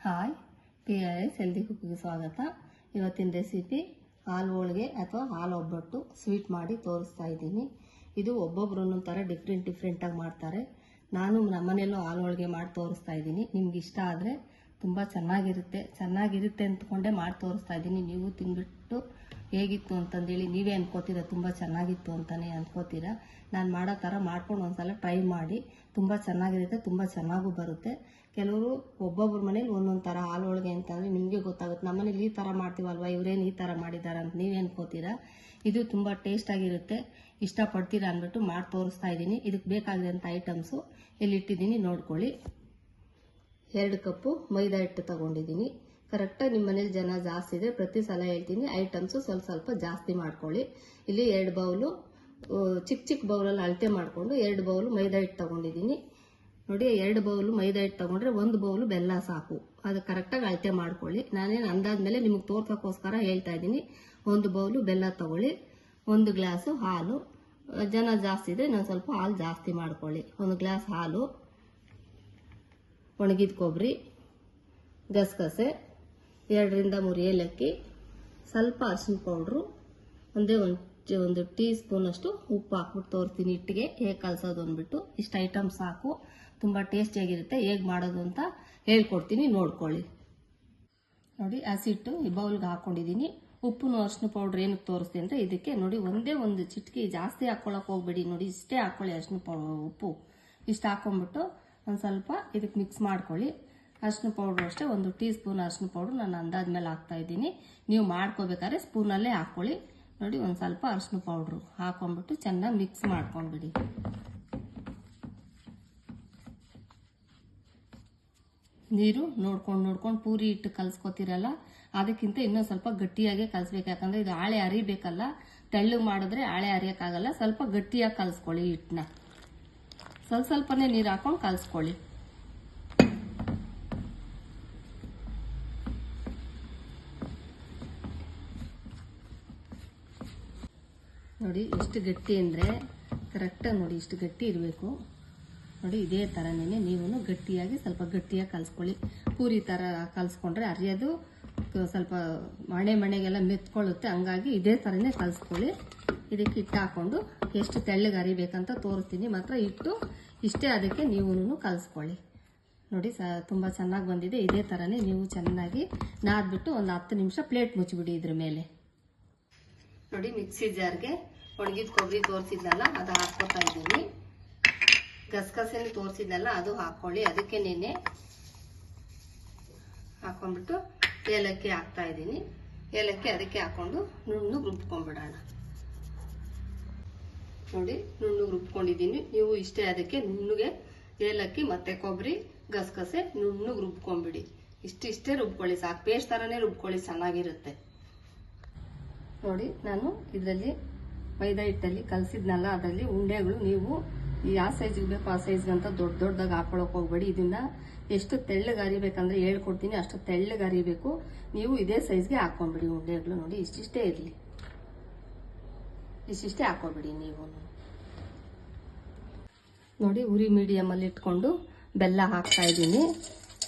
Hi, PIS healthy ಕುಕ್ಕಿಗೆ ಸ್ವಾಗತ. ಇವತ್ತಿನ recipe ಹಾಲು ಹೋಳಿಗೆ ಅಥವಾ ಹಾಲು ಒಬ್ಬಟ್ಟು ಸ್ವೀಟ್ ಮಾಡಿ ತೋರಿಸ್ತಾ ಇದ್ದೀನಿ. ಇದು ಒಬ್ಬೊಬ್ರು ಒಂದೊಂದು ಥರ ಡಿಫ್ರೆಂಟಾಗಿ ಮಾಡ್ತಾರೆ. ನಾನು ನಮ್ಮನೆಯಲ್ಲೂ ಹಾಲು ಹೋಳಿಗೆ ಮಾಡಿ ತೋರಿಸ್ತಾ ಇದ್ದೀನಿ. ನಿಮ್ಗೆ ಇಷ್ಟ ಆದರೆ ತುಂಬ ಚೆನ್ನಾಗಿರುತ್ತೆ ಅಂದ್ಕೊಂಡೆ ಮಾಡಿ ತೋರಿಸ್ತಾ ಇದ್ದೀನಿ. ನೀವು ತಿಂದ್ಬಿಟ್ಟು ಹೇಗಿತ್ತು ಅಂತಂದೇಳಿ ನೀವೇ ಅನ್ಕೋತೀರಾ ತುಂಬ ಚೆನ್ನಾಗಿತ್ತು ಅಂತಲೇ ಅನ್ಕೋತೀರಾ. ನಾನು ಮಾಡೋ ಥರ ಮಾಡ್ಕೊಂಡು ಒಂದ್ಸಲ ಟ್ರೈ ಮಾಡಿ. ತುಂಬ ಚೆನ್ನಾಗಿರುತ್ತೆ, ತುಂಬ ಚೆನ್ನಾಗೂ ಬರುತ್ತೆ. ಕೆಲವರು ಒಬ್ಬೊಬ್ರ ಮನೇಲಿ ಒಂದೊಂದು ಥರ ಹಾಲು ಹೋಳಿಗೆ ಅಂತಂದರೆ ನಿಮಗೆ ಗೊತ್ತಾಗುತ್ತೆ. ನಮ್ಮ ಮನೇಲಿ ಈ ಥರ ಮಾಡ್ತೀವಲ್ವ, ಇವರೇನು ಈ ಥರ ಮಾಡಿದ್ದಾರೆ ಅಂತ ನೀವೇ ಅನ್ಕೋತೀರಾ. ಇದು ತುಂಬ ಟೇಸ್ಟಾಗಿರುತ್ತೆ, ಇಷ್ಟಪಡ್ತೀರಾ ಅಂದ್ಬಿಟ್ಟು ಮಾಡಿ ತೋರಿಸ್ತಾ ಇದ್ದೀನಿ. ಇದಕ್ಕೆ ಬೇಕಾಗಿರೋಂಥ ಐಟಮ್ಸು ಇಲ್ಲಿಟ್ಟಿದ್ದೀನಿ, ನೋಡ್ಕೊಳ್ಳಿ. 2 ಕಪ್ಪು ಮೈದಾ ಹಿಟ್ಟು ತಗೊಂಡಿದ್ದೀನಿ. ಕರೆಕ್ಟಾಗಿ ನಿಮ್ಮ ಮನೇಲಿ ಜನ ಜಾಸ್ತಿ ಇದೆ, ಪ್ರತಿ ಸಲ ಹೇಳ್ತೀನಿ ಐಟಮ್ಸು ಸ್ವಲ್ಪ ಜಾಸ್ತಿ ಮಾಡ್ಕೊಳ್ಳಿ. ಇಲ್ಲಿ 2 ಬೌಲು ಚಿಕ್ಕ ಬೌಲಲ್ಲಿ ಅಳತೆ ಮಾಡಿಕೊಂಡು 2 ಬೌಲು ಮೈದಾ ಹಿಟ್ಟು ತಗೊಂಡಿದ್ದೀನಿ. ನೋಡಿ, 2 ಬೌಲು ಮೈದಾ ಹಿಟ್ಟು ತಗೊಂಡ್ರೆ 1 ಬೌಲು ಬೆಲ್ಲ ಸಾಕು. ಅದು ಕರೆಕ್ಟಾಗಿ ಅಳತೆ ಮಾಡ್ಕೊಳ್ಳಿ. ನಾನೇನು ಅಂದಾದ್ಮೇಲೆ ನಿಮಗೆ ತೋರ್ಸೋಕ್ಕೋಸ್ಕರ ಹೇಳ್ತಾ ಇದ್ದೀನಿ. 1 ಬೌಲು ಬೆಲ್ಲ ತಗೊಳ್ಳಿ, 1 ಗ್ಲಾಸು ಹಾಲು. ಜನ ಜಾಸ್ತಿ ಇದೆ, ನಾನು ಸ್ವಲ್ಪ ಹಾಲು ಜಾಸ್ತಿ ಮಾಡ್ಕೊಳ್ಳಿ. 1 ಗ್ಲಾಸ್ ಹಾಲು, ಒಣಗಿದ ಕೊಬ್ಬರಿ, ಗಸಗಸೆ, 2 ರಿಂದ 3 ಏಲಕ್ಕಿ, ಸ್ವಲ್ಪ ಅರಿಶಿನ ಪೌಡ್ರು, ಒಂದು ಟೀ ಸ್ಪೂನ್ ಅಷ್ಟು ಉಪ್ಪು ಹಾಕ್ಬಿಟ್ಟು ತೋರಿಸ್ತೀನಿ ಹಿಟ್ಟಿಗೆ ಹೇಗೆ ಕಲಸೋದು ಅಂದ್ಬಿಟ್ಟು. ಇಷ್ಟು ಐಟಮ್ ಸಾಕು, ತುಂಬ ಟೇಸ್ಟಿಯಾಗಿರುತ್ತೆ. ಹೇಗೆ ಮಾಡೋದು ಅಂತ ಹೇಳ್ಕೊಡ್ತೀನಿ, ನೋಡ್ಕೊಳ್ಳಿ. ನೋಡಿ, ಹಸಿಟ್ಟು ಈ ಬೌಲ್ಗೆ ಹಾಕೊಂಡಿದ್ದೀನಿ. ಉಪ್ಪು ಅರಿಶಿನ ಪೌಡ್ರ್ ಏನಕ್ಕೆ ತೋರಿಸ್ತೀನಿ ಅಂದರೆ ಇದಕ್ಕೆ ನೋಡಿ ಒಂದು ಚಿಟಿಕೆ ಜಾಸ್ತಿ ಹಾಕ್ಕೊಳಕ್ಕೆ ಹೋಗ್ಬೇಡಿ. ನೋಡಿ, ಇಷ್ಟೇ ಹಾಕ್ಕೊಳ್ಳಿ ಉಪ್ಪು. ಇಷ್ಟು ಹಾಕೊಂಡ್ಬಿಟ್ಟು ಒಂದು ಸ್ವಲ್ಪ ಇದಕ್ಕೆ ಮಿಕ್ಸ್ ಮಾಡ್ಕೊಳ್ಳಿ. ಅರಿಶಿನ ಪೌಡ್ರು ಅಷ್ಟೇ 1 ಟೀ ಸ್ಪೂನ್ ಅರಿಶಿನ ಪೌಡ್ರು ನಾನು ಅಂದಾದ್ಮೇಲೆ ಹಾಕ್ತಾ ಇದ್ದೀನಿ. ನೀವು ಮಾಡ್ಕೋಬೇಕಾದ್ರೆ ಸ್ಪೂನಲ್ಲೇ ಹಾಕ್ಕೊಳ್ಳಿ. ನೋಡಿ, ಒಂದು ಸ್ವಲ್ಪ ಅರಿಶಿನ ಪೌಡ್ರು ಹಾಕೊಂಡ್ಬಿಟ್ಟು ಚೆನ್ನಾಗಿ ಮಿಕ್ಸ್ ಮಾಡ್ಕೊಂಡ್ಬಿಡಿ. ನೀರು ನೋಡ್ಕೊಂಡು ಪೂರಿ ಹಿಟ್ಟು ಕಲ್ಸ್ಕೊತಿರಲ್ಲ, ಅದಕ್ಕಿಂತ ಇನ್ನೂ ಸ್ವಲ್ಪ ಗಟ್ಟಿಯಾಗೆ ಕಲಿಸ್ಬೇಕು. ಯಾಕಂದ್ರೆ ಇದು ಹಾಳೆ ಅರಿಬೇಕಲ್ಲ, ತೆಳ್ಳಗೆ ಮಾಡಿದ್ರೆ ಹಾಳೆ ಅರಿಯೋಕ್ಕಾಗಲ್ಲ. ಸ್ವಲ್ಪ ಗಟ್ಟಿಯಾಗಿ ಕಲಿಸ್ಕೊಳ್ಳಿ ಹಿಟ್ಟನ್ನ. ಸ್ವಲ್ಪನೇ ನೀರು ಹಾಕೊಂಡು ಕಲಿಸ್ಕೊಳ್ಳಿ. ನೋಡಿ, ಎಷ್ಟು ಗಟ್ಟಿ ಅಂದರೆ ಕರೆಕ್ಟಾಗಿ ನೋಡಿ, ಇಷ್ಟು ಗಟ್ಟಿ ಇರಬೇಕು. ನೋಡಿ, ಇದೇ ಥರನೇ ನೀವು ಗಟ್ಟಿಯಾಗಿ ಸ್ವಲ್ಪ ಗಟ್ಟಿಯಾಗಿ ಕಲಿಸ್ಕೊಳ್ಳಿ. ಪೂರಿ ಥರ ಕಲಿಸ್ಕೊಂಡ್ರೆ ಅರಿಯೋದು ಸ್ವಲ್ಪ ಮಣೆಗೆಲ್ಲ ಮೆತ್ಕೊಳ್ಳುತ್ತೆ. ಹಂಗಾಗಿ ಇದೇ ಥರನೇ ಕಲಿಸ್ಕೊಳ್ಳಿ. ಇದಕ್ಕೆ ಹಿಟ್ಟು ಹಾಕ್ಕೊಂಡು ಎಷ್ಟು ತೆಳ್ಳಗೆ ಅರಿಬೇಕಂತ ತೋರಿಸ್ತೀನಿ. ಮಾತ್ರ ಹಿಟ್ಟು ಇಷ್ಟೇ, ಅದಕ್ಕೆ ನೀವು ಕಲಿಸ್ಕೊಳ್ಳಿ. ನೋಡಿ, ತುಂಬ ಚೆನ್ನಾಗಿ ಬಂದಿದೆ. ಇದೇ ಥರನೇ ನೀವು ಚೆನ್ನಾಗಿ ನಾದ್ಬಿಟ್ಟು ಒಂದು 10 ನಿಮಿಷ ಪ್ಲೇಟ್ ಮುಚ್ಚಿಬಿಡಿ ಇದ್ರ ಮೇಲೆ. ನೋಡಿ, ಮಿಕ್ಸಿ ಜಾರ್ಗೆ ಒಣಗಿದ ಕೊಬ್ಬರಿ ತೋರಿಸಿದ್ನಲ್ಲ ಅದು ಹಾಕ್ಕೊತಾ ಇದ್ದೀನಿ. ಗಸಗಸೆನೂ ತೋರಿಸಿದ್ನಲ್ಲ ಅದು ಹಾಕ್ಕೊಳ್ಳಿ. ಅದಕ್ಕೆ ನೆನೆ ಹಾಕೊಂಡ್ಬಿಟ್ಟು ಏಲಕ್ಕಿ ಹಾಕ್ತಾ ಇದ್ದೀನಿ. ಏಲಕ್ಕಿ ಅದಕ್ಕೆ ಹಾಕೊಂಡು ನುಣ್ಣಗೆ ರುಬ್ಕೊಂಡ್ಬಿಡೋಣ. ನೋಡಿ, ನುಣ್ಣಗೆ ರುಬ್ಕೊಂಡಿದ್ದೀನಿ. ನೀವು ಇಷ್ಟೇ, ಅದಕ್ಕೆ ನುಣ್ಣಗೆ ಏಲಕ್ಕಿ ಮತ್ತೆ ಕೊಬ್ಬರಿ ಗಸಗಸೆ ನುಣ್ಣಗೆ ರುಬ್ಕೊಂಡ್ಬಿಡಿ. ಇಷ್ಟೇ ರುಬ್ಕೊಳ್ಳಿ ಸಾಕು. ಪೇಸ್ಟ್ ಥರನೇ ರುಬ್ಕೊಳ್ಳಿ, ಚೆನ್ನಾಗಿರುತ್ತೆ. ನೋಡಿ, ನಾನು ಇದರಲ್ಲಿ ಮೈದಾ ಹಿಟ್ಟಲ್ಲಿ ಕಲಸಿದ್ನಲ್ಲ, ಅದರಲ್ಲಿ ಉಂಡೆಗಳು ನೀವು ಯಾವ ಸೈಜ್ಗೆ ಬೇಕು ಆ ಸೈಜ್ಗೆ ಅಂತ ದೊಡ್ಡದಾಗಿ ಹಾಕೊಳಕ್ ಹೋಗ್ಬೇಡಿ. ಇದನ್ನ ಎಷ್ಟು ತೆಳ್ಳಗೆ ಅರಿಬೇಕಂದ್ರೆ ಹೇಳ್ಕೊಡ್ತೀನಿ, ಅಷ್ಟು ತೆಳ್ಳಗೆ ಅರಿಬೇಕು. ನೀವು ಇದೇ ಸೈಜ್ಗೆ ಹಾಕೊಂಡ್ಬಿಡಿ ಉಂಡೆಗಳು. ನೋಡಿ, ಇಷ್ಟಿಷ್ಟೇ ಇರಲಿ, ಇಷ್ಟಿಷ್ಟೇ ಹಾಕೋಬಿಡಿ ನೀವು. ನೋಡಿ, ಉರಿ ಮೀಡಿಯಮಲ್ಲಿ ಇಟ್ಕೊಂಡು ಬೆಲ್ಲ ಹಾಕ್ತಾ ಇದ್ದೀನಿ.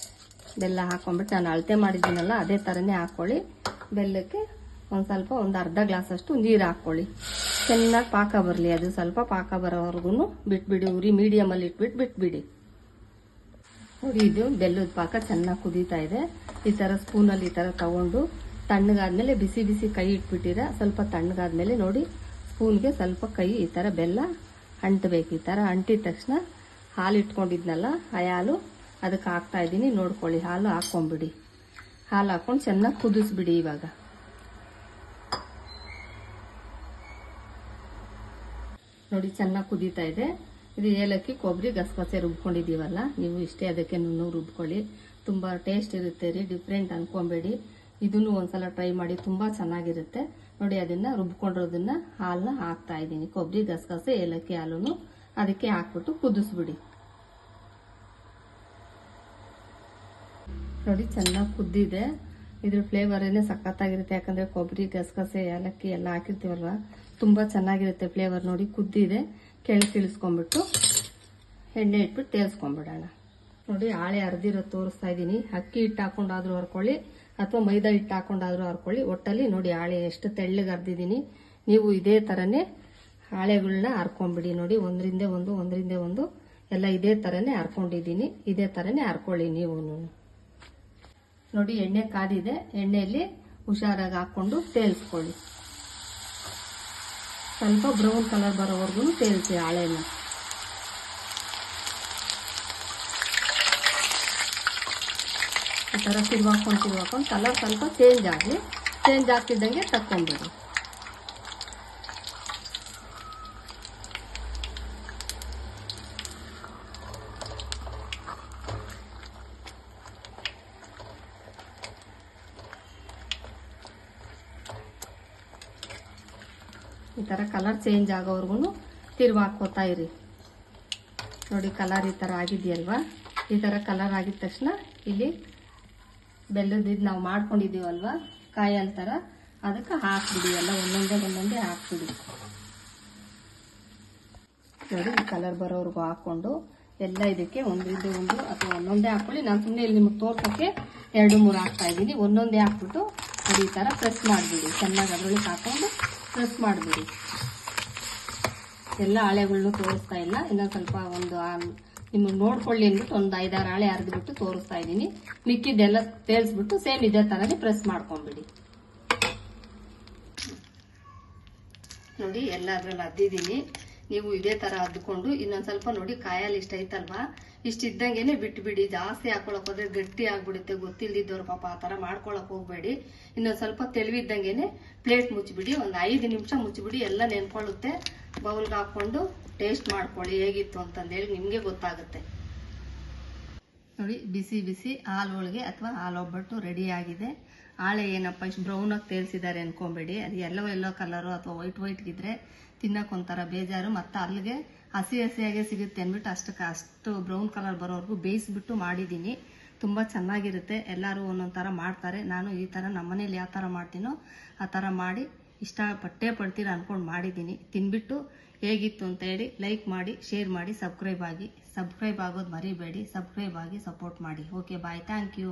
ಬೆಲ್ಲ ಹಾಕೊಂಡ್ಬಿಟ್ಟು ನಾನು ಅಳತೆ ಮಾಡಿದ್ದೀನಲ್ಲ ಅದೇ ಥರನೇ ಹಾಕ್ಕೊಳ್ಳಿ. ಬೆಲ್ಲಕ್ಕೆ ಒಂದು ಅರ್ಧ ಗ್ಲಾಸ್ ಅಷ್ಟು ನೀರು ಹಾಕ್ಕೊಳ್ಳಿ. ಚೆನ್ನಾಗಿ ಪಾಕ ಬರಲಿ. ಅದು ಸ್ವಲ್ಪ ಪಾಕ ಬರೋವರೆಗೂ ಬಿಟ್ಬಿಡಿ. ಉರಿ ಮೀಡಿಯಮಲ್ಲಿ ಇಟ್ಬಿಟ್ಟು ಬಿಟ್ಬಿಡಿ. ನೋಡಿ, ಇದು ಬೆಲ್ಲದ ಪಾಕ ಚೆನ್ನಾಗಿ ಕುದೀತಾ ಇದೆ. ಈ ಥರ ಸ್ಪೂನಲ್ಲಿ ಈ ಥರ ತಗೊಂಡು ತಣ್ಣಗಾದ್ಮೇಲೆ ಬಿಸಿ ಕೈ ಇಟ್ಬಿಟ್ಟಿರ. ಸ್ವಲ್ಪ ತಣ್ಣಗಾದ್ಮೇಲೆ ನೋಡಿ, ಸ್ಪೂನ್ಗೆ ಸ್ವಲ್ಪ ಕೈ ಈ ಥರ ಬೆಲ್ಲ ಅಂಟಬೇಕು. ಈ ಥರ ಅಂಟಿದ ತಕ್ಷಣ ಹಾಲು ಇಟ್ಕೊಂಡಿದ್ನಲ್ಲ ಆ ಹಾಲು ಅದಕ್ಕೆ ಹಾಕ್ತಾ ಇದ್ದೀನಿ. ನೋಡ್ಕೊಳ್ಳಿ, ಹಾಲು ಹಾಕ್ಕೊಂಬಿಡಿ. ಹಾಲು ಹಾಕ್ಕೊಂಡು ಚೆನ್ನಾಗಿ ಕುದಿಸ್ಬಿಡಿ. ಇವಾಗ ನೋಡಿ, ಚೆನ್ನಾಗಿ ಕುದೀತಾ ಇದೆ. ಇದು ಏಲಕ್ಕಿ ಕೊಬ್ಬರಿ ಗಸಗಸೆ ರುಬ್ಕೊಂಡಿದ್ದೀವಲ್ಲ, ನೀವು ಇಷ್ಟೇ, ಅದಕ್ಕೆ ನುಣ್ಣಗೆ ರುಬ್ಕೊಳ್ಳಿ. ತುಂಬ ಟೇಸ್ಟ್ ಇರುತ್ತೆ ರೀ, ಡಿಫ್ರೆಂಟ್ ಅನ್ಕೊಬೇಡಿ. ಇದನ್ನು ಒಂದ್ಸಲ ಟ್ರೈ ಮಾಡಿ, ತುಂಬ ಚೆನ್ನಾಗಿರುತ್ತೆ. ನೋಡಿ, ಅದನ್ನ ರುಬ್ಕೊಂಡಿರೋದನ್ನ ಹಾಲನ್ನ ಹಾಕ್ತಾ ಇದ್ದೀನಿ. ಕೊಬ್ಬರಿ ಗಸಗಸೆ ಏಲಕ್ಕಿ ಹಾಲನ್ನು ಅದಕ್ಕೆ ಹಾಕ್ಬಿಟ್ಟು ಕುದಿಸ್ಬಿಡಿ. ನೋಡಿ, ಚೆನ್ನಾಗಿ ಕುದ್ದಿದೆ. ಇದ್ರ ಫ್ಲೇವರ್ ಏನೇ ಸಖತ್ತಾಗಿರುತ್ತೆ. ಯಾಕಂದ್ರೆ ಕೊಬ್ಬರಿ ಗಸಗಸೆ ಏಲಕ್ಕಿ ಎಲ್ಲ ಹಾಕಿರ್ತೀವಲ್ವ, ತುಂಬ ಚೆನ್ನಾಗಿರುತ್ತೆ ಫ್ಲೇವರ್. ನೋಡಿ, ಕುದ್ದಿದೆ. ಕೆಳಗೆ ಇಳಿಸ್ಕೊಂಡ್ಬಿಟ್ಟು ಎಣ್ಣೆ ಇಟ್ಬಿಟ್ಟು ತೇಲ್ಸ್ಕೊಂಡ್ಬಿಡೋಣ. ನೋಡಿ ಹಾಳೆ ಅರ್ದಿರೋದು ತೋರಿಸ್ತಾ ಇದ್ದೀನಿ. ಅಕ್ಕಿ ಹಿಟ್ಟು ಹಾಕೊಂಡಾದ್ರೂ ಹರ್ಕೊಳ್ಳಿ ಅಥವಾ ಮೈದಾ ಹಿಟ್ಟು ಹಾಕೊಂಡಾದ್ರೂ ಹರ್ಕೊಳ್ಳಿ. ಒಟ್ಟಲ್ಲಿ ನೋಡಿ ಹಾಳೆ ಎಷ್ಟು ತೆಳ್ಳಗೆ ಅರ್ದಿದ್ದೀನಿ. ನೀವು ಇದೇ ಥರನೇ ಹಾಳೆಗಳನ್ನ ಹರ್ಕೊಂಡ್ಬಿಡಿ. ನೋಡಿ ಒಂದರಿಂದ ಒಂದು ಎಲ್ಲ ಇದೇ ಥರನೇ ಹರ್ಕೊಂಡಿದ್ದೀನಿ. ಇದೇ ಥರನೇ ಹರ್ಕೊಳ್ಳಿ ನೀವು. ನೋಡಿ ಎಣ್ಣೆ ಕಾದಿದೆ, ಎಣ್ಣೆಯಲ್ಲಿ ಹುಷಾರಾಗಿ ಹಾಕೊಂಡು ತೇಲ್ಸ್ಕೊಳ್ಳಿ. ಸ್ವಲ್ಪ ಬ್ರೌನ್ ಕಲರ್ ಬರೋವರೆಗೂ ತೇಲ್ಸಿ ಹಾಳೆನ. ಈ ಥರ ತಿರ್ವಾಕೊಂಡು ಕಲರ್ ಸ್ವಲ್ಪ ಚೇಂಜ್ ಆಗ್ತಿದ್ದಂಗೆ ತಕ್ಕೊಂಡ್ಬಿಡಿ. ಈ ಥರ ಕಲರ್ ಚೇಂಜ್ ಆಗೋವರೆಗೂ ತಿರ್ವಾಕೋತಾ ಇರಿ. ನೋಡಿ ಕಲರ್ ಈ ಥರ ಆಗಿದೆಯಲ್ವಾ. ಈ ಥರ ಕಲರ್ ಆಗಿದ ತಕ್ಷಣ ಇಲ್ಲಿ ಬೆಲ್ಲದಿದ್ದು ನಾವು ಮಾಡ್ಕೊಂಡಿದ್ದೀವಲ್ವಾ ಕಾಯಿ ಅಂತಾರ, ಅದಕ್ಕೆ ಹಾಕ್ಬಿಡಿ. ಎಲ್ಲ ಒಂದೊಂದೇ ಹಾಕ್ಬಿಡಿ. ನೋಡಿ ಈ ಕಲರ್ ಬರೋವರೆಗೂ ಹಾಕೊಂಡು ಎಲ್ಲ ಇದಕ್ಕೆ ಒಂದರಿಂದ ಒಂದು ಅಥವಾ ಒಂದೊಂದೇ ಹಾಕೊಳ್ಳಿ. ನಾನು ಸುಮ್ಮನೆ ಇಲ್ಲಿ ನಿಮಗೆ ತೋರ್ಸೋಕ್ಕೆ 2-3 ಹಾಕ್ತಾ ಇದ್ದೀನಿ. ಒಂದೊಂದೇ ಹಾಕ್ಬಿಟ್ಟು ನೋಡಿ ಈ ಥರ ಪ್ರೆಸ್ ಮಾಡಿಬಿಡಿ. ಚೆನ್ನಾಗಿ ಅದರೊಳಗೆ ಹಾಕೊಂಡು ಪ್ರೆಸ್ ಮಾಡಿಬಿಡಿ. ಎಲ್ಲ ಹಾಳೆಗಳ್ನು ತೋರಿಸ್ತಾ ಇಲ್ಲ, ಇನ್ನೊಂದು ಸ್ವಲ್ಪ ನಿಮಗೆ ನೋಡ್ಕೊಳ್ಳಿ ಅಂದ್ಬಿಟ್ಟು ಒಂದು 5-6 ಹಾಳೆ ಅರ್ದ್ಬಿಟ್ಟು ತೋರಿಸ್ತಾ ಇದ್ದೀನಿ. ಮಿಕ್ಕಿದ್ದೆಲ್ಲ ತೇಲ್ಸ್ಬಿಟ್ಟು ಸೇಮ್ ಇದೇ ಥರನೇ ಪ್ರೆಸ್ ಮಾಡ್ಕೊಂಬಿಡಿ. ನೋಡಿ ಎಲ್ಲ ಅದ್ರಲ್ಲಿ ಅದ್ದಿದ್ದೀನಿ. ನೀವು ಇದೇ ಥರ ಅದ್ಕೊಂಡು ಇನ್ನೊಂದು ಸ್ವಲ್ಪ ನೋಡಿ ಕಾಯಲ್ಲಿ ಇಷ್ಟ ಐತಲ್ವಾ, ಇಷ್ಟಿದ್ದಂಗೆನೆ ಬಿಟ್ಬಿಡಿ. ಜಾಸ್ತಿ ಹಾಕೊಳಕ್ ಹೋದ್ರೆ ಗಟ್ಟಿ ಆಗ್ಬಿಡುತ್ತೆ. ಗೊತ್ತಿಲ್ದಿದ್ದವ್ರು ಪಾಪ ಆ ಥರ ಮಾಡ್ಕೊಳಕ್ ಹೋಗ್ಬೇಡಿ. ಇನ್ನೊಂದು ಸ್ವಲ್ಪ ತೆಳುವಿದ್ದಂಗೆನೆ ಪ್ಲೇಟ್ ಮುಚ್ಚಿಬಿಡಿ. ಒಂದು 5 ನಿಮಿಷ ಮುಚ್ಚಿಬಿಡಿ. ಎಲ್ಲ ನೆನ್ಕೊಳ್ಳುತ್ತೆ. ಬೌಲ್ಗೆ ಹಾಕೊಂಡು ಟೇಸ್ಟ್ ಮಾಡ್ಕೊಳ್ಳಿ ಹೇಗಿತ್ತು ಅಂತಂದೇಳಿ, ನಿಮಗೆ ಗೊತ್ತಾಗುತ್ತೆ. ನೋಡಿ ಬಿಸಿ ಬಿಸಿ ಹಾಲು ಹೋಳಿಗೆ ಅಥವಾ ಹಾಲು ಒಬ್ಬಟ್ಟು ರೆಡಿ ಆಗಿದೆ. ಹಾಳೆ ಏನಪ್ಪ ಇಷ್ಟು ಬ್ರೌನಾಗಿ ತೇಲ್ಸಿದ್ದಾರೆ ಅನ್ಕೊಂಬೇಡಿ. ಅದು ಎಲ್ಲೋ ಕಲರು ಅಥವಾ ವೈಟ್ಗಿದ್ರೆ ತಿನ್ನಕ್ಕೊಂಥರ ಬೇಜಾರು. ಮತ್ತು ಅಲ್ಲಿಗೆ ಹಸಿಯಾಗೆ ಸಿಗುತ್ತೆ ಅಂದ್ಬಿಟ್ಟು ಅಷ್ಟು ಬ್ರೌನ್ ಕಲರ್ ಬರೋವರೆಗೂ ಬೇಯಿಸ್ಬಿಟ್ಟು ಮಾಡಿದ್ದೀನಿ. ತುಂಬ ಚೆನ್ನಾಗಿರುತ್ತೆ. ಎಲ್ಲರೂ ಒಂದೊಂದು ಥರ ಮಾಡ್ತಾರೆ. ನಾನು ಈ ಥರ ನಮ್ಮನೇಲಿ ಯಾವ ಥರ ಮಾಡ್ತೀನೋ ಆ ಥರ ಮಾಡಿ ಇಷ್ಟಪಟ್ಟೇ ಪಡ್ತೀರ ಅಂದ್ಕೊಂಡು ಮಾಡಿದ್ದೀನಿ. ತಿನ್ಬಿಟ್ಟು ಹೇಗಿತ್ತು ಅಂತ ಹೇಳಿ ಲೈಕ್ ಮಾಡಿ, ಶೇರ್ ಮಾಡಿ, ಸಬ್ಸ್ಕ್ರೈಬ್ ಆಗೋದು ಮರಿಬೇಡಿ. ಸಬ್ಸ್ಕ್ರೈಬ್ ಆಗಿ ಸಪೋರ್ಟ್ ಮಾಡಿ. Okay bye, thank you.